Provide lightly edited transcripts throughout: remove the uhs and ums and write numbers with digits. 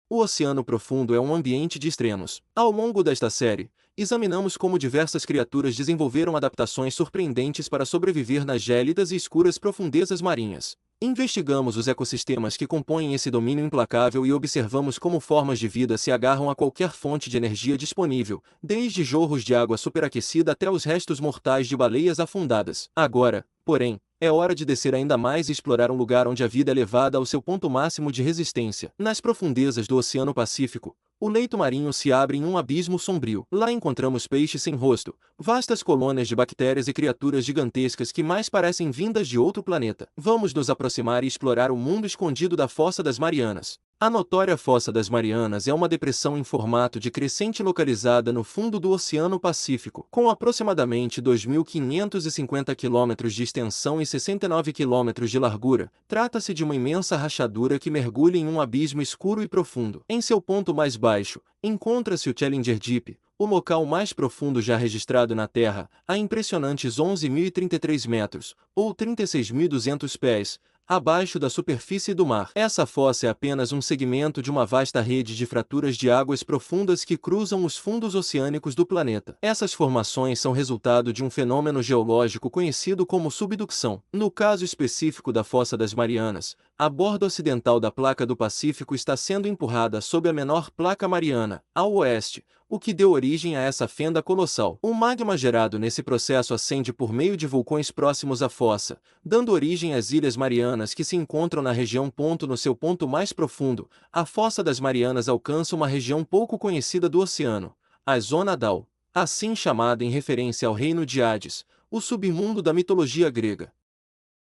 O oceano profundo é um ambiente de extremos. Ao longo desta série, examinamos como diversas criaturas desenvolveram adaptações surpreendentes para sobreviver nas gélidas e escuras profundezas marinhas. Investigamos os ecossistemas que compõem esse domínio implacável e observamos como formas de vida se agarram a qualquer fonte de energia disponível, desde jorros de água superaquecida até os restos mortais de baleias afundadas. Agora, porém, é hora de descer ainda mais e explorar um lugar onde a vida é levada ao seu ponto máximo de resistência. Nas profundezas do Oceano Pacífico, o leito marinho se abre em um abismo sombrio. Lá encontramos peixes sem rosto, vastas colônias de bactérias e criaturas gigantescas que mais parecem vindas de outro planeta. Vamos nos aproximar e explorar o mundo escondido da Fossa das Marianas. A notória Fossa das Marianas é uma depressão em formato de crescente localizada no fundo do Oceano Pacífico, com aproximadamente 2.550 km de extensão e 69 km de largura. Trata-se de uma imensa rachadura que mergulha em um abismo escuro e profundo. Em seu ponto mais baixo, encontra-se o Challenger Deep, o local mais profundo já registrado na Terra, a impressionantes 11.033 metros, ou 36.200 pés, abaixo da superfície do mar. Essa fossa é apenas um segmento de uma vasta rede de fraturas de águas profundas que cruzam os fundos oceânicos do planeta. Essas formações são resultado de um fenômeno geológico conhecido como subducção. No caso específico da Fossa das Marianas, a borda ocidental da placa do Pacífico está sendo empurrada sob a menor placa mariana, ao oeste, o que deu origem a essa fenda colossal. O magma gerado nesse processo ascende por meio de vulcões próximos à fossa, dando origem às Ilhas Marianas que se encontram na região. No seu ponto mais profundo, a Fossa das Marianas alcança uma região pouco conhecida do oceano, a Zona Dal, assim chamada em referência ao reino de Hades, o submundo da mitologia grega.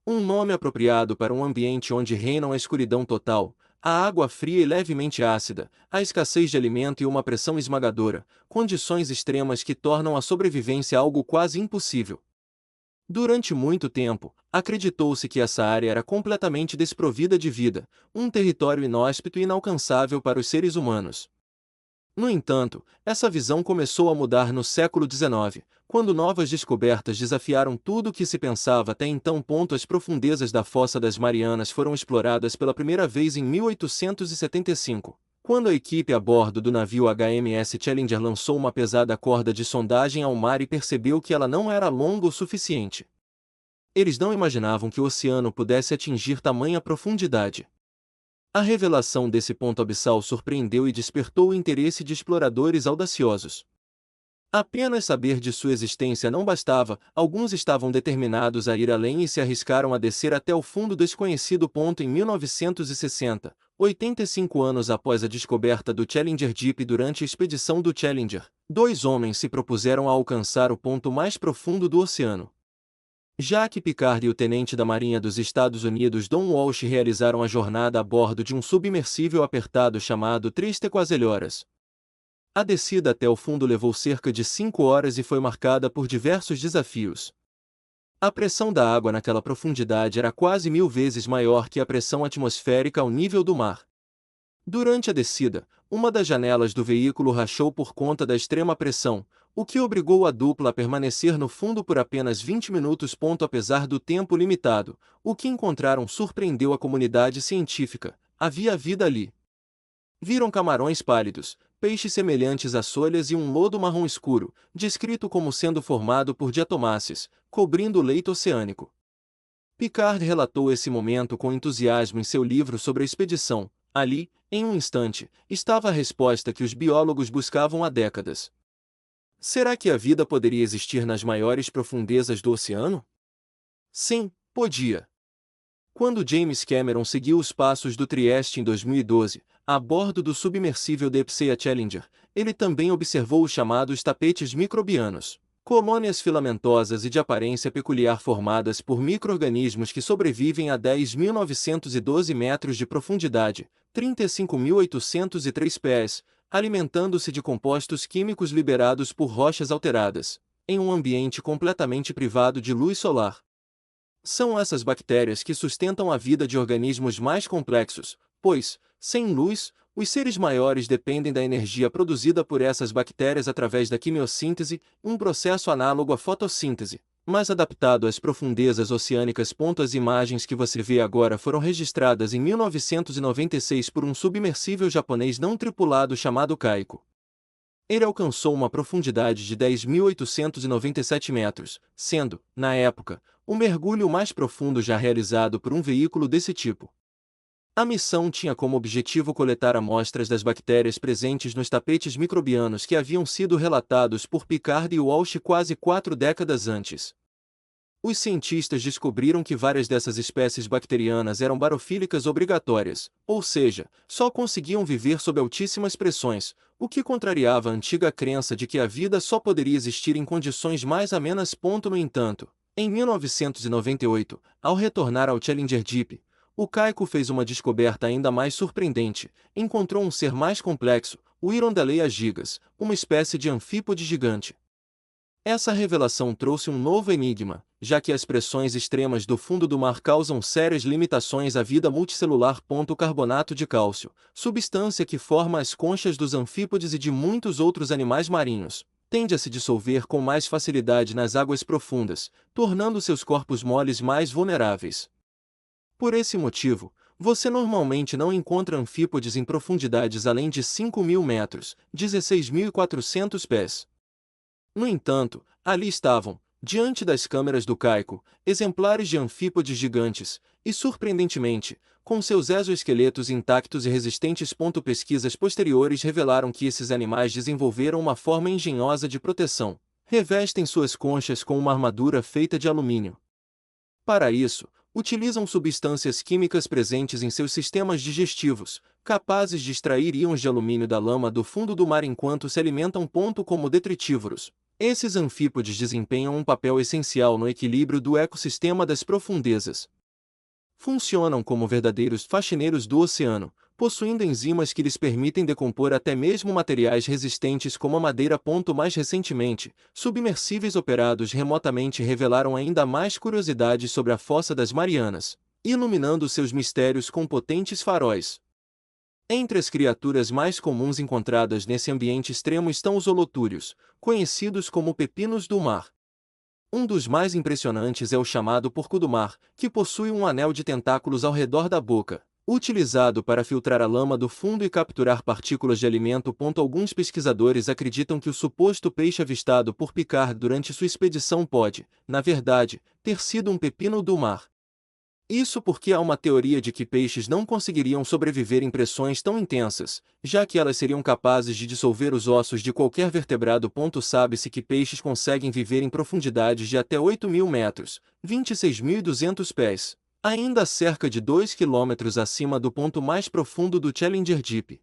Um nome apropriado para um ambiente onde reinam a escuridão total, a água fria e levemente ácida, a escassez de alimento e uma pressão esmagadora, condições extremas que tornam a sobrevivência algo quase impossível. Durante muito tempo, acreditou-se que essa área era completamente desprovida de vida, um território inóspito e inalcançável para os seres humanos. No entanto, essa visão começou a mudar no século XIX, quando novas descobertas desafiaram tudo o que se pensava até então. As profundezas da Fossa das Marianas foram exploradas pela primeira vez em 1875, quando a equipe a bordo do navio HMS Challenger lançou uma pesada corda de sondagem ao mar e percebeu que ela não era longa o suficiente. Eles não imaginavam que o oceano pudesse atingir tamanha profundidade. A revelação desse ponto abissal surpreendeu e despertou o interesse de exploradores audaciosos. Apenas saber de sua existência não bastava, alguns estavam determinados a ir além e se arriscaram a descer até o fundo desconhecido. Em 1960, 85 anos após a descoberta do Challenger Deep, durante a expedição do Challenger, dois homens se propuseram a alcançar o ponto mais profundo do oceano. Jacques Piccard e o tenente da Marinha dos Estados Unidos Don Walsh realizaram a jornada a bordo de um submersível apertado chamado Triste Quaselhoras. A descida até o fundo levou cerca de 5 horas e foi marcada por diversos desafios. A pressão da água naquela profundidade era quase 1000 vezes maior que a pressão atmosférica ao nível do mar. Durante a descida, uma das janelas do veículo rachou por conta da extrema pressão, o que obrigou a dupla a permanecer no fundo por apenas 20 minutos. Apesar do tempo limitado, o que encontraram surpreendeu a comunidade científica. Havia vida ali. Viram camarões pálidos, peixes semelhantes a solhas e um lodo marrom escuro, descrito como sendo formado por diatomáceas, cobrindo o leito oceânico. Piccard relatou esse momento com entusiasmo em seu livro sobre a expedição. Ali, em um instante, estava a resposta que os biólogos buscavam há décadas. Será que a vida poderia existir nas maiores profundezas do oceano? Sim, podia. Quando James Cameron seguiu os passos do Trieste em 2012, a bordo do submersível Deep Sea Challenger, ele também observou os chamados tapetes microbianos, colônias filamentosas e de aparência peculiar formadas por micro-organismos que sobrevivem a 10.912 metros de profundidade, 35.803 pés, alimentando-se de compostos químicos liberados por rochas alteradas, em um ambiente completamente privado de luz solar. São essas bactérias que sustentam a vida de organismos mais complexos, pois, sem luz, os seres maiores dependem da energia produzida por essas bactérias através da quimiossíntese, um processo análogo à fotossíntese. mais adaptado às profundezas oceânicas. As imagens que você vê agora foram registradas em 1996 por um submersível japonês não tripulado chamado Kaiko. Ele alcançou uma profundidade de 10.897 metros, sendo, na época, o mergulho mais profundo já realizado por um veículo desse tipo. A missão tinha como objetivo coletar amostras das bactérias presentes nos tapetes microbianos que haviam sido relatados por Picard e Walsh quase 4 décadas antes. Os cientistas descobriram que várias dessas espécies bacterianas eram barofílicas obrigatórias, ou seja, só conseguiam viver sob altíssimas pressões, o que contrariava a antiga crença de que a vida só poderia existir em condições mais amenas. No entanto, em 1998, ao retornar ao Challenger Deep, o Kaiko fez uma descoberta ainda mais surpreendente. Encontrou um ser mais complexo, o Hirondaleia gigas, uma espécie de anfípode gigante. Essa revelação trouxe um novo enigma, já que as pressões extremas do fundo do mar causam sérias limitações à vida multicelular. O carbonato de cálcio, substância que forma as conchas dos anfípodes e de muitos outros animais marinhos, tende a se dissolver com mais facilidade nas águas profundas, tornando seus corpos moles mais vulneráveis. Por esse motivo, você normalmente não encontra anfípodes em profundidades além de 5.000 metros, 16.400 pés. No entanto, ali estavam, diante das câmeras do Kaiko, exemplares de anfípodes gigantes, e surpreendentemente, com seus exoesqueletos intactos e resistentes. Pesquisas posteriores revelaram que esses animais desenvolveram uma forma engenhosa de proteção. Revestem suas conchas com uma armadura feita de alumínio. Para isso, utilizam substâncias químicas presentes em seus sistemas digestivos, capazes de extrair íons de alumínio da lama do fundo do mar enquanto se alimentam. Como detritívoros, esses anfípodes desempenham um papel essencial no equilíbrio do ecossistema das profundezas. Funcionam como verdadeiros faxineiros do oceano, possuindo enzimas que lhes permitem decompor até mesmo materiais resistentes como a madeira. Mais recentemente, submersíveis operados remotamente revelaram ainda mais curiosidades sobre a Fossa das Marianas, iluminando seus mistérios com potentes faróis. Entre as criaturas mais comuns encontradas nesse ambiente extremo estão os holotúrios, conhecidos como pepinos do mar. Um dos mais impressionantes é o chamado porco do mar, que possui um anel de tentáculos ao redor da boca, utilizado para filtrar a lama do fundo e capturar partículas de alimento. Alguns pesquisadores acreditam que o suposto peixe avistado por Picard durante sua expedição pode, na verdade, ter sido um pepino do mar. Isso porque há uma teoria de que peixes não conseguiriam sobreviver em pressões tão intensas, já que elas seriam capazes de dissolver os ossos de qualquer vertebrado. Sabe-se que peixes conseguem viver em profundidades de até 8.000 metros, 26.200 pés, ainda cerca de 2 quilômetros acima do ponto mais profundo do Challenger Deep.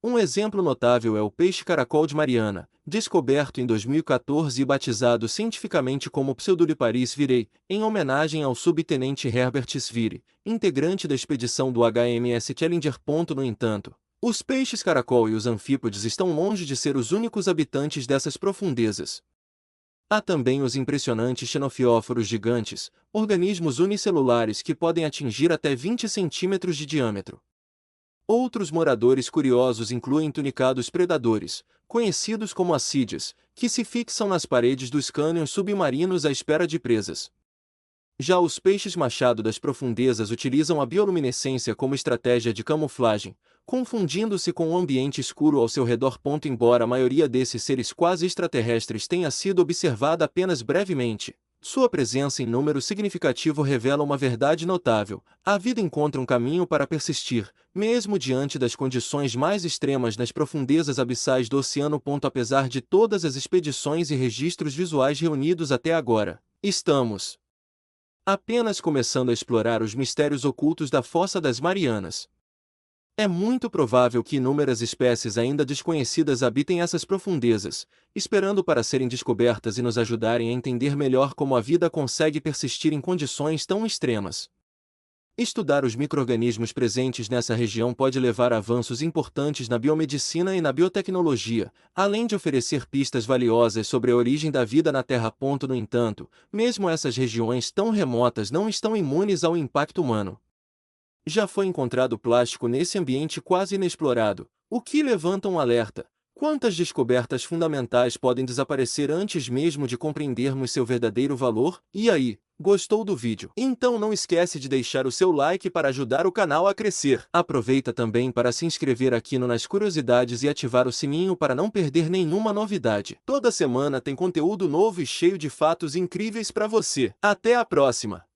Um exemplo notável é o peixe caracol de Mariana, descoberto em 2014 e batizado cientificamente como Pseudoliparis virei, em homenagem ao subtenente Herbert Sviri, integrante da expedição do HMS Challenger. No entanto, os peixes caracol e os anfípodes estão longe de ser os únicos habitantes dessas profundezas. Há também os impressionantes xenofióforos gigantes, organismos unicelulares que podem atingir até 20 centímetros de diâmetro. Outros moradores curiosos incluem tunicados predadores, conhecidos como assídeas, que se fixam nas paredes dos cânions submarinos à espera de presas. Já os peixes machado das profundezas utilizam a bioluminescência como estratégia de camuflagem, confundindo-se com o ambiente escuro ao seu redor. Embora a maioria desses seres quase extraterrestres tenha sido observada apenas brevemente, sua presença em número significativo revela uma verdade notável: a vida encontra um caminho para persistir, mesmo diante das condições mais extremas nas profundezas abissais do oceano. Apesar de todas as expedições e registros visuais reunidos até agora, estamos apenas começando a explorar os mistérios ocultos da Fossa das Marianas. É muito provável que inúmeras espécies ainda desconhecidas habitem essas profundezas, esperando para serem descobertas e nos ajudarem a entender melhor como a vida consegue persistir em condições tão extremas. Estudar os micro-organismos presentes nessa região pode levar a avanços importantes na biomedicina e na biotecnologia, além de oferecer pistas valiosas sobre a origem da vida na Terra. No entanto, mesmo essas regiões tão remotas não estão imunes ao impacto humano. Já foi encontrado plástico nesse ambiente quase inexplorado, o que levanta um alerta: Quantas descobertas fundamentais podem desaparecer antes mesmo de compreendermos seu verdadeiro valor? E aí, gostou do vídeo? Então não esquece de deixar o seu like para ajudar o canal a crescer. Aproveita também para se inscrever aqui no Nas Curiosidades e ativar o sininho para não perder nenhuma novidade. Toda semana tem conteúdo novo e cheio de fatos incríveis para você. Até a próxima!